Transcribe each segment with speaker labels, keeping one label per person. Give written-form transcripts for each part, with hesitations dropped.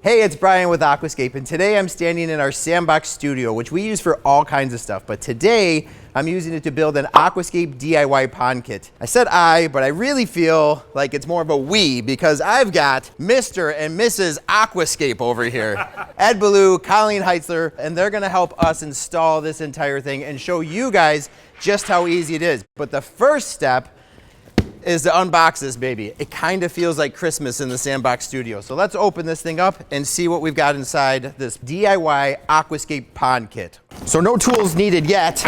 Speaker 1: Hey, it's Brian with Aquascape, and today I'm standing in our sandbox studio, which we use for all kinds of stuff. But today, I'm using it to build an Aquascape DIY pond kit. I said I, but I really feel like it's more of a we, because I've got Mr. and Mrs. Aquascape over here. Ed Ballou, Colleen Heitzler, and they're gonna help us install this entire thing and show you guys just how easy it is. But the first step is to unbox this baby. It kind of feels like Christmas in the sandbox studio. So let's open this thing up and see what we've got inside this DIY Aquascape pond kit. So no tools needed yet.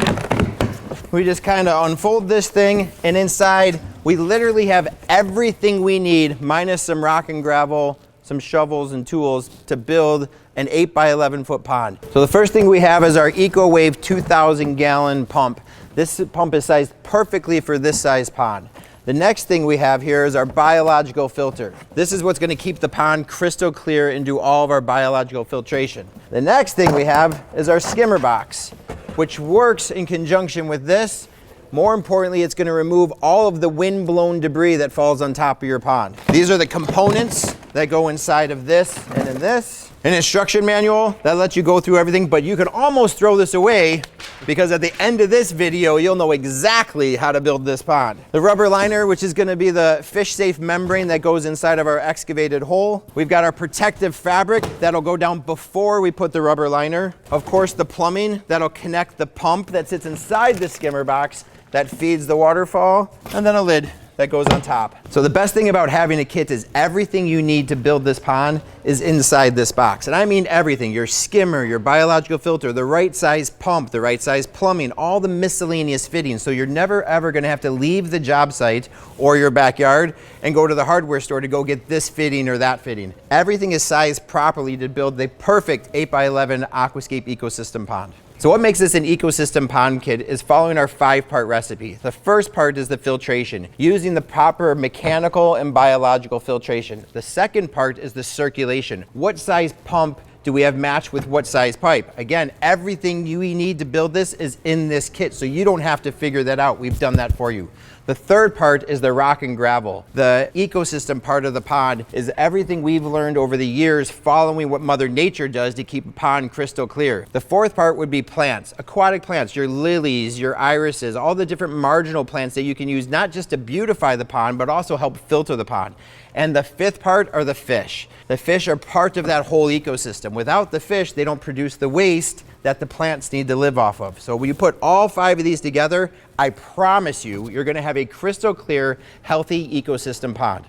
Speaker 1: We just kind of unfold this thing, and inside we literally have everything we need minus some rock and gravel, some shovels and tools to build an 8 by 11 foot pond. So the first thing we have is our EcoWave 2,000 gallon pump. This pump is sized perfectly for this size pond. The next thing we have here is our biological filter. This is what's going to keep the pond crystal clear and do all of our biological filtration. The next thing we have is our skimmer box, which works in conjunction with this. More importantly, it's going to remove all of the wind-blown debris that falls on top of your pond. These are the components that go inside of this and in this. An instruction manual that lets you go through everything, but you can almost throw this away because at the end of this video, you'll know exactly how to build this pond. The rubber liner, which is going to be the fish-safe membrane that goes inside of our excavated hole. We've got our protective fabric that'll go down before we put the rubber liner. Of course, the plumbing that'll connect the pump that sits inside the skimmer box that feeds the waterfall, and then a lid that goes on top. So the best thing about having a kit is everything you need to build this pond is inside this box. And I mean everything, your skimmer, your biological filter, the right size pump, the right size plumbing, all the miscellaneous fittings. So you're never ever gonna have to leave the job site or your backyard and go to the hardware store to go get this fitting or that fitting. Everything is sized properly to build the perfect 8 by 11 Aquascape ecosystem pond. So what makes this an ecosystem pond kit is following our 5-part recipe. The first part is the filtration, using the proper mechanical and biological filtration. The second part is the circulation. What size pump do we have matched with what size pipe? Again, everything you need to build this is in this kit, so you don't have to figure that out. We've done that for you. The third part is the rock and gravel. The ecosystem part of the pond is everything we've learned over the years following what Mother Nature does to keep a pond crystal clear. The fourth part would be plants, aquatic plants, your lilies, your irises, all the different marginal plants that you can use not just to beautify the pond, but also help filter the pond. And the fifth part are the fish. The fish are part of that whole ecosystem. Without the fish, they don't produce the waste that the plants need to live off of. So when you put all 5 of these together, I promise you, you're gonna have a crystal clear, healthy ecosystem pond.